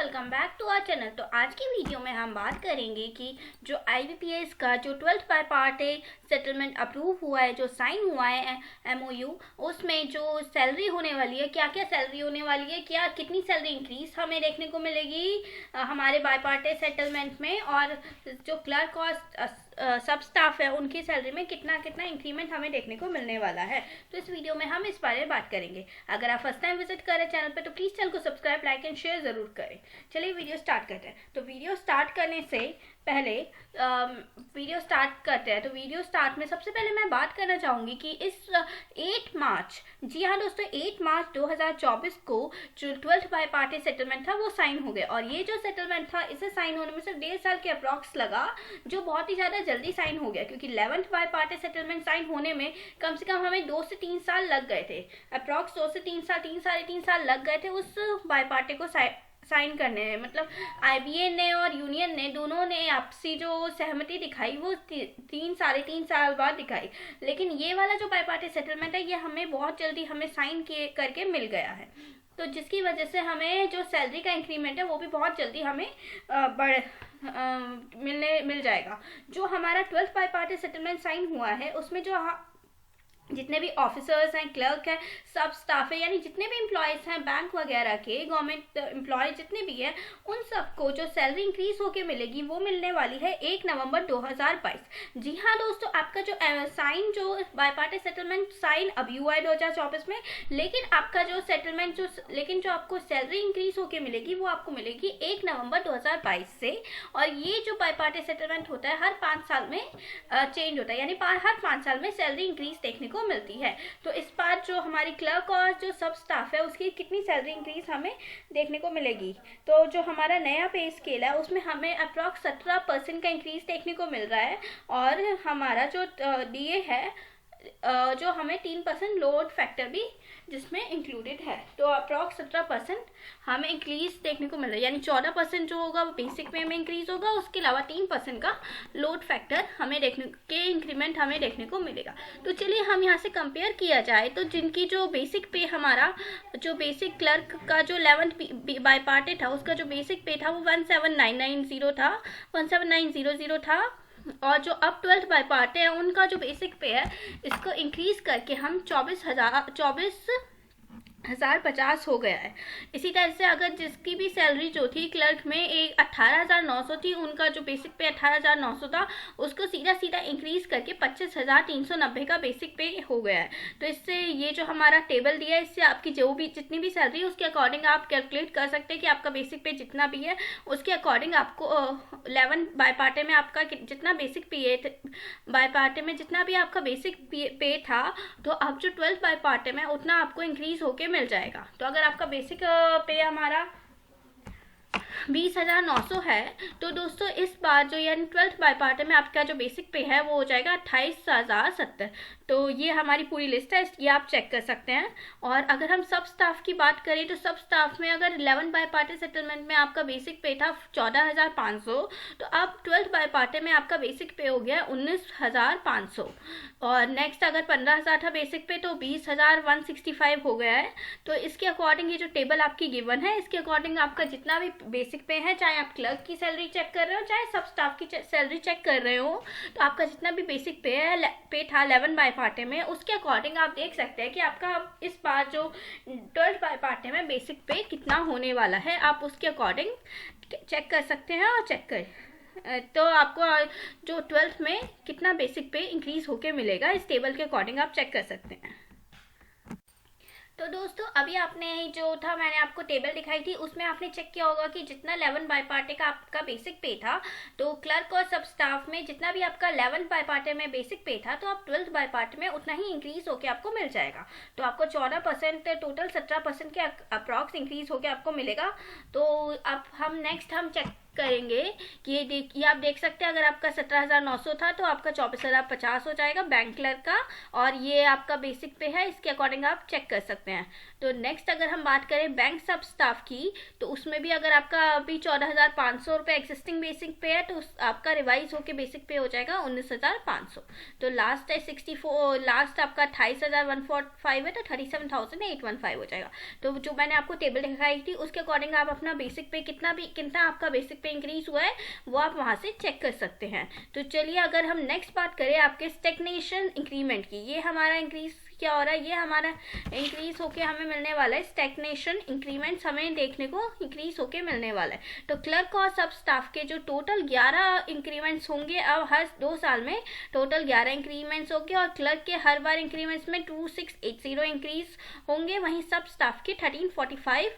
Welcome back to our channel. तो आज की वीडियो में हम बात करेंगे कि जो IBPS का जो 12th bye party settlement approve हुआ है, जो साइन हुआ है MOU, उसमें जो सैलरी होने वाली है, क्या क्या सैलरी होने वाली है, क्या कितनी सैलरी इंक्रीज हमें देखने को मिलेगी हमारे बाय पार्टी सेटलमेंट में, और जो क्लर्क और सब स्टाफ है उनकी सैलरी में कितना कितना इंक्रीमेंट हमें देखने को मिलने वाला है। तो इस वीडियो में हम इस बारे में बात करेंगे। अगर आप फर्स्ट टाइम विजिट कर रहे हैं चैनल पे तो प्लीज़ चैनल को सब्सक्राइब, लाइक एंड शेयर ज़रूर करें। चलिए वीडियो स्टार्ट करते हैं। तो वीडियो स्टार्ट करने से पहले वीडियो स्टार्ट करते हैं। तो वीडियो स्टार्ट में सबसे पहले मैं बात करना चाहूँगी कि इस 8 मार्च, जी हाँ दोस्तों, 8 मार्च 2024 को जो 12th बाय पार्टी सेटलमेंट था वो साइन हो गया। और ये जो सेटलमेंट था, इसे साइन होने में सिर्फ 1.5 साल के अप्रॉक्स लगा, जो बहुत ही ज़्यादा जल्दी साइन हो गया, क्योंकि 11th bye party settlement sign होने में कम से कम हमें 2 से 3 साल लग गए थे। अप्रॉक्स 2 से 3 साल, 3 साल लग गए थे उस बाय पार्टी को साइन करने में। मतलब IBA ने और यूनियन ने दोनों ने आपसी जो सहमति दिखाई वो 3 साल बाद दिखाई। लेकिन ये वाला जो बाय पार्टी सेटलमेंट है, ये हमें बहुत जल्दी हमें साइन करके मिल गया है। तो जिसकी वजह से हमें जो सैलरी का इंक्रीमेंट है वो भी बहुत जल्दी हमें मिल जाएगा। जो हमारा 12th bye party settlement sign हुआ है, उसमें जो जितने भी ऑफिसर्स हैं, क्लर्क हैं, सब स्टाफ है, यानी जितने भी एम्प्लॉयज़ हैं बैंक वगैरह के, गवर्नमेंट एम्प्लॉय जितने भी हैं, उन सबको जो सैलरी इंक्रीज होके मिलेगी वो मिलने वाली है 1 नवंबर 2022। जी हाँ दोस्तों, आपका जो साइन जो बाय पार्टी सेटलमेंट साइन अभी हुआ है 2024 में, लेकिन आपका जो सेटलमेंट जो आपको सैलरी इंक्रीज होके मिलेगी वो आपको मिलेगी 1 नवंबर 2022 से। और ये जो बाय पार्टी सेटलमेंट होता है हर 5 साल में चेंज होता है, यानी हर 5 साल में सैलरी इंक्रीज देखने को मिलती है। तो इस बार जो हमारी क्लर्क और जो सब स्टाफ है उसकी कितनी सैलरी इंक्रीज हमें देखने को मिलेगी, तो जो हमारा नया पे स्केल है उसमें हमें अप्रॉक्स 17% का इंक्रीज देखने को मिल रहा है। और हमारा जो DA है, जो हमें 3% लोड फैक्टर भी जिसमें इंक्लूडेड है, तो अप्रॉक्स 17% हमें इंक्रीज देखने को मिल रहा है। यानी 14% जो होगा वो बेसिक पे में इंक्रीज होगा, उसके अलावा 3% का लोड फैक्टर हमें इंक्रीमेंट हमें देखने को मिलेगा। तो चलिए हम यहाँ से कंपेयर किया जाए तो जिनकी जो बेसिक पे, हमारा जो बेसिक क्लर्क का जो 11th बाय पार्टी था उसका जो बेसिक पे था वो 17,990 था, 17,900 था। और जो अब 12th बाय पार्टी है उनका जो बेसिक पे है, इसको इंक्रीज करके हम 24,050 हो गया है। इसी तरह से अगर जिसकी भी सैलरी जो थी क्लर्क में 18,900 थी, उनका जो बेसिक पे 18,900 था, उसको सीधा इंक्रीज करके 25,390 का बेसिक पे हो गया है। तो इससे ये जो हमारा टेबल दिया है, इससे आपकी जो भी जितनी भी सैलरी है उसके अकॉर्डिंग आप कैलकुलेट कर सकते हैं कि आपका बेसिक पे जितना भी है उसके अकॉर्डिंग आपको 11 बाय पार्टी में आपका जितना बेसिक पे बाय पार्टी में जितना भी आपका बेसिक पे था, तो अब जो 12th बाय पार्टी में उतना आपको इंक्रीज होके मिल जाएगा। तो अगर आपका बेसिक पे हमारा 20,900 है, तो दोस्तों इस बार जो यानी 12th बाय पार्टी में आपका जो बेसिक पे है वो हो जाएगा 28,070। तो ये हमारी पूरी लिस्ट है, ये आप चेक कर सकते हैं। और अगर हम सब स्टाफ की बात करें तो सब स्टाफ में अगर 11 बाय पार्टी सेटलमेंट में आपका बेसिक पे था 14,500, तो अब 12th बाय पार्टी में आपका बेसिक पे हो गया 19,500। और नेक्स्ट अगर 15,000 था बेसिक पे तो 20,165 हो गया है। तो इसके अकॉर्डिंग ये जो टेबल आपकी गिवन है, इसके अकॉर्डिंग आपका जितना भी बेसिक पे है, चाहे आप क्लर्क की सैलरी चेक कर रहे हो चाहे सब स्टाफ की सैलरी चेक कर रहे हो, तो आपका जितना भी बेसिक पे था 11 बाय पार्टी में, उसके अकॉर्डिंग आप देख सकते हैं कि आपका इस बार जो 12th बाय पार्टी में बेसिक पे कितना होने वाला है, आप उसके अकॉर्डिंग चेक कर सकते हैं। और चेक कर तो आपको जो 12th में कितना बेसिक पे इंक्रीज होके मिलेगा, इस टेबल के अकॉर्डिंग आप चेक कर सकते हैं। तो दोस्तों अभी आपने जो था, मैंने आपको टेबल दिखाई थी, उसमें आपने चेक किया होगा कि जितना 11 बाय पार्टी का आपका बेसिक पे था, तो क्लर्क और सब स्टाफ में जितना भी आपका 11 बाय पार्टी में बेसिक पे था, तो आप 12th बाय पार्टी में उतना ही इंक्रीज होके आपको मिल जाएगा। तो आपको 14%, टोटल 17% के अप्रॉक्स इंक्रीज होके आपको मिलेगा। तो अब हम चेक करेंगे कि ये आप देख सकते हैं, अगर आपका 17,900 था तो आपका 24,050 हो जाएगा बैंक क्लर्क का, और ये आपका बेसिक पे है, इसके अकॉर्डिंग आप चेक कर सकते हैं। तो नेक्स्ट अगर हम बात करें बैंक सब स्टाफ की, तो उसमें भी अगर आपका अभी 14,500 रुपये एग्जिस्टिंग बेसिक पे है, तो आपका रिवाइज होकर बेसिक पे हो जाएगा 19,500। तो लास्ट है 64, लास्ट आपका 28,145 है, तो 37,815 हो जाएगा। तो जो मैंने आपको टेबल दिखाई थी उसके अकॉर्डिंग आप अपना बेसिक पे कितना आपका बेसिक पे इंक्रीज हुआ है वो आप वहां से चेक कर सकते हैं। तो चलिए अगर हम नेक्स्ट बात करें आपके स्टैग्नेशन इंक्रीमेंट की, ये हमारा इंक्रीज क्या हो रहा है, ये हमारा इंक्रीज होके हमें मिलने वाला है। स्टैग्नेशन इंक्रीमेंट्स हमें देखने को इंक्रीज होके मिलने वाला है। तो क्लर्क और सब स्टाफ के जो टोटल 11 इंक्रीमेंट्स होंगे, अब हर 2 साल में टोटल 11 इंक्रीमेंट्स होंगे, और क्लर्क के हर बार इंक्रीमेंट्स में 2680 इंक्रीज होंगे। वहीं सब स्टाफ के 1345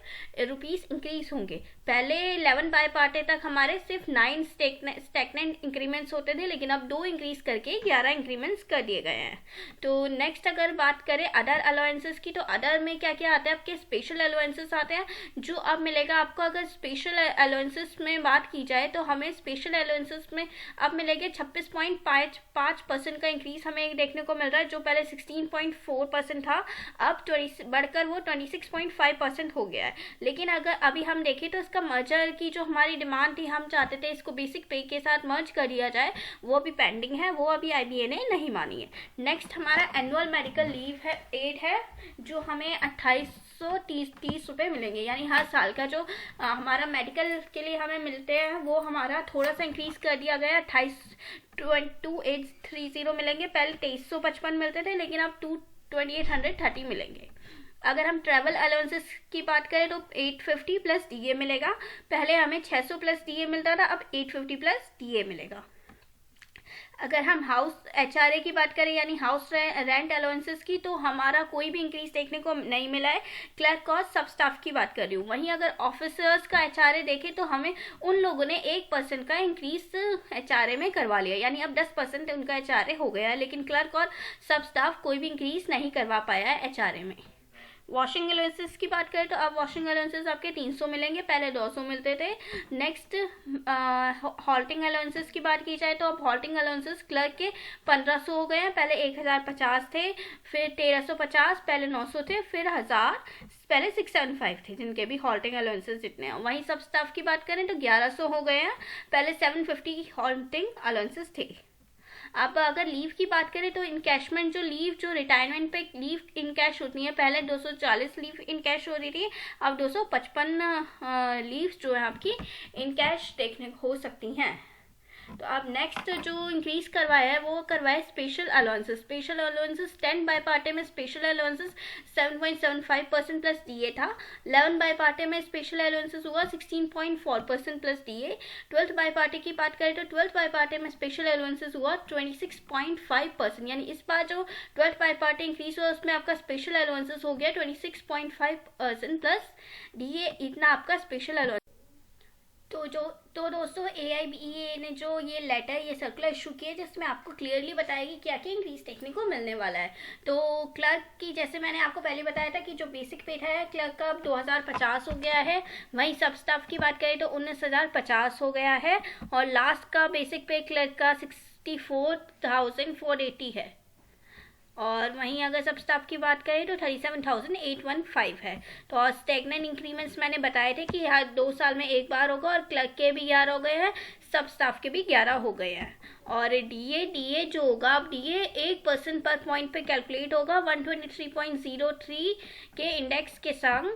रुपीज इंक्रीज होंगे। पहले 11 बाय पार्टे तक हमारे सिर्फ 9 स्टैग्नेंट इंक्रीमेंट्स होते थे, लेकिन अब 2 इंक्रीज करके 11 इंक्रीमेंट्स कर दिए गए हैं। तो नेक्स्ट अगर बात करें अदर अलाउंसेस की, तो अदर में क्या क्या आता है, आपके स्पेशल अलाउंसेस आते हैं जो अब मिलेगा आपको। अगर स्पेशल अलाउंसेस में बात की जाए तो हमें स्पेशल अलाउंसेस में अब मिलेंगे 26.5% का इंक्रीज हमें देखने को मिल रहा है, जो पहले 16.4% था, अब बढ़कर वो 26.5% हो गया है। लेकिन अगर अभी हम देखें तो इसका मर्जर की जो हमारी डिमांड थी, हम चाहते थे इसको बेसिक पे के साथ मर्ज कर दिया जाए, वो अभी पेंडिंग है, वो अभी IBA ने नहीं मानी है। नेक्स्ट हमारा एनुअल मेडिकल लीव है, एड है, जो हमें 2830 रुपये मिलेंगे। यानी हर साल का जो हमारा मेडिकल के लिए हमें मिलते हैं वो हमारा थोड़ा सा इंक्रीज कर दिया गया, 2830 मिलेंगे। पहले 2355 मिलते थे, लेकिन अब 2830 मिलेंगे। अगर हम ट्रैवल अलाउंसेस की बात करें तो 850 प्लस DA मिलेगा। पहले हमें 600 प्लस DA मिलता था, अब 850 प्लस DA मिलेगा। अगर हम हाउस HRA की बात करें यानी हाउस रेंट अलाउंसेस की, तो हमारा कोई भी इंक्रीज देखने को नहीं मिला है। क्लर्क और सब स्टाफ की बात कर रही हूँ। वहीं अगर ऑफिसर्स का HRA देखें तो हमें उन लोगों ने 1% का इंक्रीज HRA में करवा लिया, यानी अब 10% उनका HRA हो गया है। लेकिन क्लर्क और सब स्टाफ कोई भी इंक्रीज नहीं करवा पाया है HRA में। वॉशिंग अलाउंसेस की बात करें तो अब वॉशिंग अलाउंसेस आपके 300 मिलेंगे, पहले 200 मिलते थे। नेक्स्ट हॉल्टिंग अलाउंसेस की बात की जाए तो अब हॉल्टिंग अलाउंसेस क्लर्क के 1500 हो गए हैं। पहले 1050 थे, फिर 1350, पहले 900 थे, फिर 1000, पहले 675 थे जिनके भी हॉल्टिंग अलाउंसेस जितने हैं। वहीं सब स्टाफ की बात करें तो 1100 हो गए हैं, पहले 750 हॉल्टिंग अलाउंसेस थे। अब अगर लीव की बात करें तो इनकैशमेंट जो लीव, जो रिटायरमेंट पे लीव इन कैश होती है, पहले 240 लीव इन कैश हो रही थी, अब 255 लीव्स जो है आपकी इन कैश देखने को हो सकती हैं। तो अब नेक्स्ट जो इंक्रीज करवाया है वो करवाया special allowances. Special allowances 10 bipartite में स्पेशल अलाउंसेस 7.75% प्लस DA था। 11 बाय पार्टे में स्पेशल अलाउंसेस हुआ 16.4% plus DA। 12th bye Partey की बात करें तो 12th बाय पार्टे में स्पेशल अलाउंसेस हुआ 26.5%, यानी इस बार जो 12th बाय पार्टे इंक्रीज हुआ उसमें आपका स्पेशल अलाउंसेस हो गया 26.5% प्लस DA, इतना आपका स्पेशल अलाउंस। तो दोस्तों AIBA ने जो ये लेटर, ये सर्कुलर इशू किया जिसमें आपको क्लियरली बताएगी क्या क्या इंक्रीज देखने को मिलने वाला है। तो क्लर्क की, जैसे मैंने आपको पहले बताया था कि जो बेसिक पे है क्लर्क का अब 2050 हो गया है। वहीं सब स्टाफ की बात करें तो 19,050 हो गया है, और लास्ट का बेसिक पे क्लर्क का 64,480 है। और वहीं अगर सब स्टाफ की बात करें तो 37,815 है। तो और स्टैग्नेंट इंक्रीमेंट्स मैंने बताए थे कि हर 2 साल में एक बार होगा, और क्लर्क के भी 11 हो गए हैं, सब स्टाफ के भी 11 हो गए हैं। और DA जो होगा, अब DA 1% पर पॉइंट पे कैलकुलेट होगा 123.03 के इंडेक्स के संग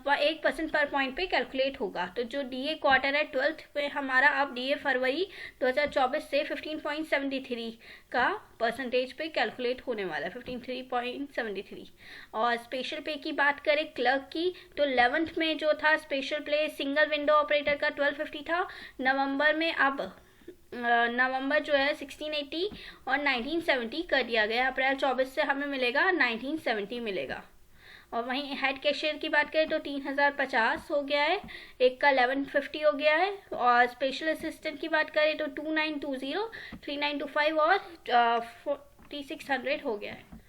1% पर पॉइंट पे कैलकुलेट होगा। तो जो DA क्वार्टर है 12th पे हमारा, अब DA फरवरी 2024 से 15.73 का परसेंटेज पे कैलकुलेट होने वाला है, 15.73। और स्पेशल पे की बात करें क्लर्क की तो 11th में जो था स्पेशल पे सिंगल विंडो ऑपरेटर का 1250 था। नवंबर में अब नवंबर जो है 1680 और 1970 कर दिया गया। अप्रैल 24 से हमें मिलेगा 1970 मिलेगा। और वहीं हेड कैशियर की बात करें तो 3050 हो गया है, एक का 1150 हो गया है। और स्पेशल असिस्टेंट की बात करें तो 2920, 3925 और 4600 हो गया है।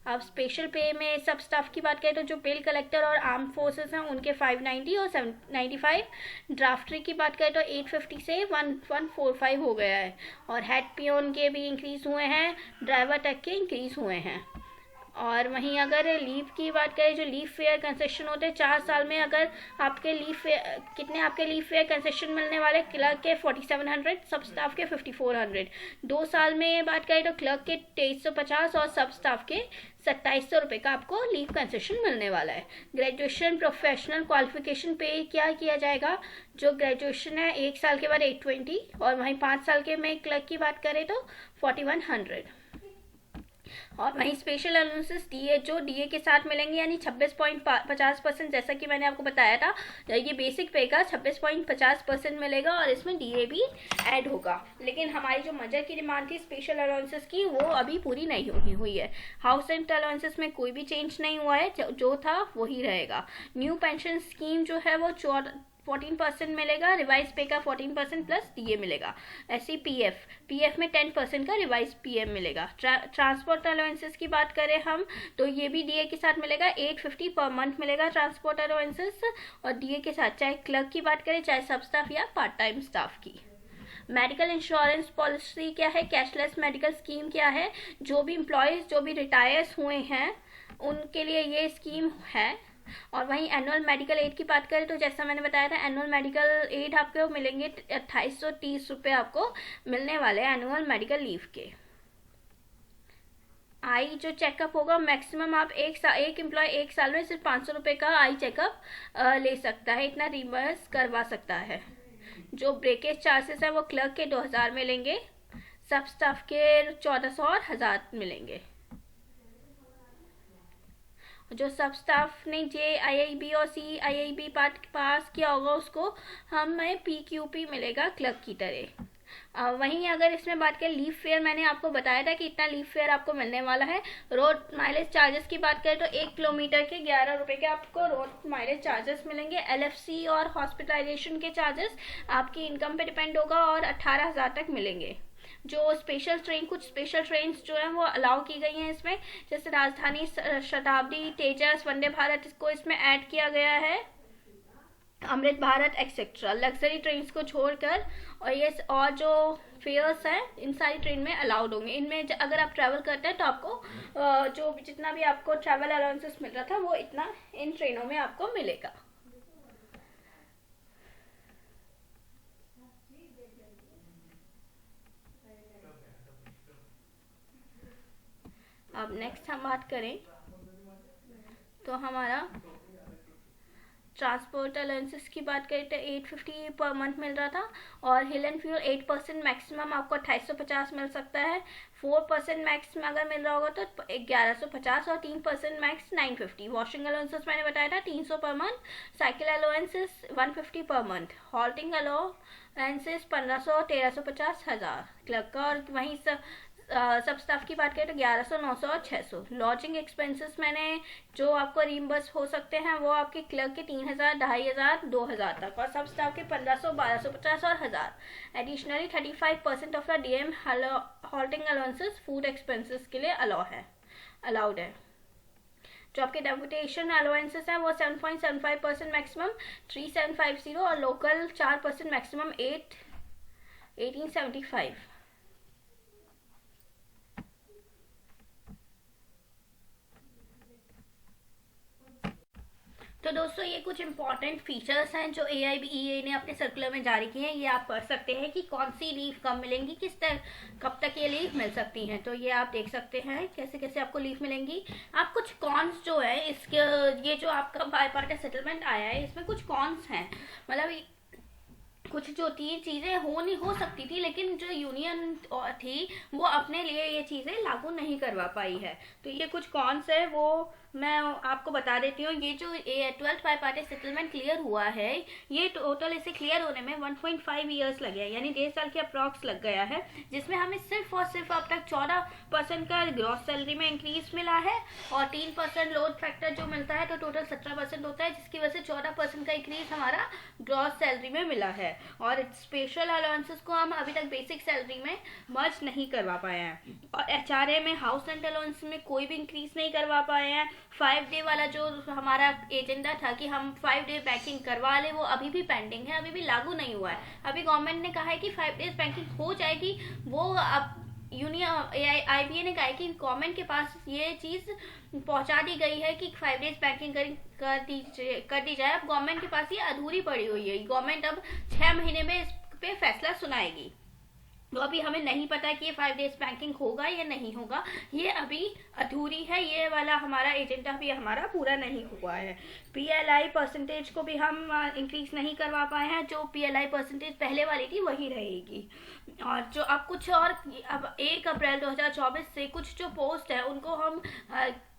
अब स्पेशल पे में सब स्टाफ की बात करें तो जो बिल कलेक्टर और आर्म फोर्सेस हैं उनके 590 और 795। ड्राफ्टरी की बात करें तो 850 से 1145 हो गया है। और हेड पियोन के भी इंक्रीज हुए हैं, ड्राइवर तक के इंक्रीज हुए हैं। और वहीं अगर लीव की बात करें, जो लीव फेयर कंसेशन होते हैं 4 साल में, अगर आपके आपके लीव फेयर कंसेशन मिलने वाले, क्लर्क के 4700, सब स्टाफ के 5400। 2 साल में बात करें तो क्लर्क के 2350 और सब स्टाफ के 2700 रुपये का आपको लीव कंसेशन मिलने वाला है। ग्रेजुएशन प्रोफेशनल क्वालिफिकेशन पे क्या किया जाएगा, जो ग्रेजुएशन है 1 साल के बाद 820, और वहीं 5 साल के में क्लर्क की बात करें तो 4100। और वहीं स्पेशल अलाउंसेस डीए जो डीए के साथ मिलेंगे, यानी 26.50%, जैसा कि मैंने आपको बताया था, ये बेसिक पे का 26.50% मिलेगा और इसमें डीए भी ऐड होगा। लेकिन हमारी जो मजर की डिमांड थी स्पेशल अलाउंसेस की, वो अभी पूरी नहीं हुई है। हाउस रेंट अलाउंसेस में कोई भी चेंज नहीं हुआ है, जो था वही रहेगा। न्यू पेंशन स्कीम जो है वो 14% मिलेगा, रिवाइज पे का 14% प्लस डीए मिलेगा। ऐसी पीएफ में 10% का रिवाइज पीएम मिलेगा। ट्रांसपोर्ट अलाउंसेस की बात करें हम, तो ये भी डीए के साथ मिलेगा, 850 पर मंथ मिलेगा ट्रांसपोर्ट अलाउंसेस, और डीए के साथ, चाहे क्लर्क की बात करें, चाहे सब स्टाफ या पार्ट टाइम स्टाफ की। मेडिकल इंश्योरेंस पॉलिसी क्या है, कैशलेस मेडिकल स्कीम क्या है, जो भी एम्प्लॉयज जो भी रिटायर्स हुए हैं उनके लिए ये स्कीम है। और वहीं एनुअल मेडिकल एड की बात करें तो जैसा मैंने बताया था, एनुअल मेडिकल एड आपको मिलेंगे 2830 रुपये आपको मिलने वाले हैं एनुअल मेडिकल लीव के। आई जो चेकअप होगा, मैक्सिमम आप एक एम्प्लॉय 1 साल में सिर्फ 500 रुपये का आई चेकअप ले सकता है, इतना रिमर्स करवा सकता है। जो ब्रेकेज चार्जेस है वो क्लर्क के 2000 मिलेंगे, सब स्टाफ के 1400 और 1000 मिलेंगे। जो सब स्टाफ ने JIIB और CIIB पास किया होगा उसको हमें PQP मिलेगा क्लर्क की तरह। वहीं अगर इसमें बात करें लीव फेयर, मैंने आपको बताया था कि इतना लीव फेयर आपको मिलने वाला है। रोड माइलेज चार्जेस की बात करें तो 1 किलोमीटर के 11 रुपये के आपको रोड माइलेज चार्जेस मिलेंगे। LFC और हॉस्पिटलाइजेशन के चार्जेस आपकी इनकम पे डिपेंड होगा और 18,000 तक मिलेंगे। जो कुछ स्पेशल ट्रेन जो है वो अलाउ की गई हैं इसमें, जैसे राजधानी, शताब्दी, तेजस, वंदे भारत, इसको इसमें ऐड किया गया है, Amrit Bharat etcetera, luxury train को छोड़कर। और जो फेयर्स हैं इन सारी ट्रेन में अलाउड होंगे। इनमें अगर आप ट्रैवल करते हैं तो आपको जो जितना भी आपको ट्रैवल अलाउंसेस मिल रहा था वो इतना इन ट्रेनों में आपको मिलेगा। अब नेक्स्ट हम बात करें तो हमारा ट्रांसपोर्ट अलाउंसेस की बात करें तो 850 पर मंथ मिल रहा था, और हिल एंड फ्यूल 8% मैक्सिमम आपको 2850 मिल सकता है। 4% मैक्स में अगर मिल रहा होगा तो 1150, और 3% मैक्स 950। वॉशिंग अलाउंसेस मैंने बताया था 300 per month. Cycle allowances 150 per month. Halting allowances 1500, 1350, 1000 clerk का। और वहीं सब स्टाफ की बात करें तो 1100, 900 और 600। लॉजिंग एक्सपेंसेस मैंने जो आपको रिम्बर्स हो सकते हैं वो आपके क्लर्क के 3000, 2500, 2000 तक, और सब स्टाफ के 1500, 1250 और 1000। Additionally 35% of the DM halting allowances food expenses के लिए अलाउड है। जो आपके डेपुटेशन अलाउंसेस हैं वो 7.75% मैक्सिमम 3750, और लोकल 4% मैक्सिमम 1875। तो दोस्तों ये कुछ इंपॉर्टेंट फीचर्स हैं जो AIBEA ने अपने सर्कुलर में जारी किए हैं। ये आप पढ़ सकते हैं कि कौन सी लीव कब मिलेंगी, कब तक ये लीव मिल सकती हैं। तो ये आप देख सकते हैं कैसे कैसे आपको लीव मिलेंगी। आप कुछ कॉन्स जो है इसके, ये जो आपका बाईपार्टिसन सेटलमेंट आया है इसमें कुछ कॉन्स हैं, मतलब कुछ जो चीज़ें हो सकती थी, लेकिन जो यूनियन थी वो अपने लिए ये चीज़ें लागू नहीं करवा पाई है। तो ये कुछ कॉन्स है वो मैं आपको बता देती हूँ। ये जो 12th बाईपार्टिसन सेटलमेंट क्लियर हुआ है, ये टोटल इसे क्लियर होने में 1.5 ईयर्स लगे हैं, यानी 1.5 साल के अप्रॉक्स लग गया है, जिसमें हमें सिर्फ और सिर्फ अब तक 14% का ग्रॉस सैलरी में इंक्रीज मिला है, और 3% लोड फैक्टर जो मिलता है तो टोटल 17% होता है, जिसकी वजह से 14% का इंक्रीज हमारा ग्रॉस सैलरी में मिला है। और स्पेशल अलाउंसेस को हम अभी तक बेसिक सैलरी में मर्ज नहीं करवा पाए हैं, और HRA में हाउस रेंट अलाउंस में कोई भी इंक्रीज नहीं करवा पाए हैं। 5 डे वाला जो हमारा एजेंडा था कि हम 5 डे बैंकिंग करवा ले, वो अभी भी पेंडिंग है, अभी भी लागू नहीं हुआ है। अभी गवर्नमेंट ने कहा है कि 5 डेज बैंकिंग हो जाएगी, वो अब यूनियन IBA ने कहा है कि गवर्नमेंट के पास ये चीज़ पहुंचा दी गई है कि 5 डेज बैंकिंग कर दी जाए। अब गवर्नमेंट के पास ये अधूरी पड़ी हुई है। गवर्नमेंट अब 6 महीने में इस पे फैसला सुनाएगी। तो अभी हमें नहीं पता कि ये 5 डेज बैंकिंग होगा या नहीं होगा, ये अभी अधूरी है। ये वाला हमारा एजेंडा भी हमारा पूरा नहीं हुआ है। PLI परसेंटेज को भी हम इंक्रीज नहीं करवा पाए हैं। जो PLI परसेंटेज पहले वाली थी वही रहेगी। और जो अब कुछ और, अब 1 अप्रैल 2024 से कुछ जो पोस्ट है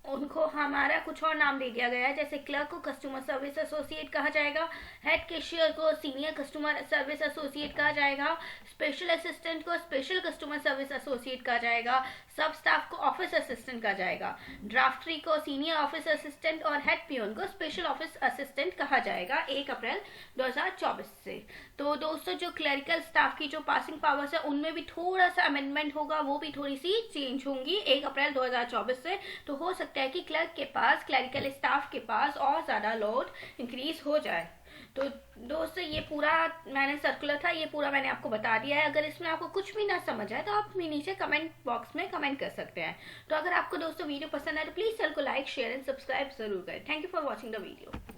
उनको हमारा कुछ और नाम दे दिया गया है। जैसे क्लर्क को कस्टमर सर्विस एसोसिएट कहा जाएगा, हेड कैशियर को सीनियर कस्टमर सर्विस एसोसिएट कहा जाएगा, स्पेशल असिस्टेंट को स्पेशल कस्टमर सर्विस एसोसिएट कहा जाएगा, सब स्टाफ को ऑफिस असिस्टेंट कहा जाएगा, ड्राफ्टरी को सीनियर ऑफिस असिस्टेंट और हेड पियोन को स्पेशल ऑफिस असिस्टेंट कहा जाएगा 1 अप्रैल 2024 से। तो दोस्तों, जो क्लरिकल स्टाफ की जो पासिंग पावर्स है उनमें भी थोड़ा सा अमेंडमेंट होगा, वो भी थोड़ी सी चेंज होंगी 1 अप्रैल 2024 से। तो हो सकता है कि क्लर्क के पास, क्लरिकल स्टाफ के पास और ज़्यादा लोड इंक्रीज हो जाए। तो दोस्तों, ये पूरा मैंने सर्कुलर था, ये पूरा मैंने आपको बता दिया है। अगर इसमें आपको कुछ भी ना समझ आए तो आप नीचे कमेंट बॉक्स में कमेंट कर सकते हैं। तो अगर आपको दोस्तों वीडियो पसंद आए तो प्लीज़ चैनल को लाइक, शेयर एंड सब्सक्राइब जरूर करें। Thank you for watching the video.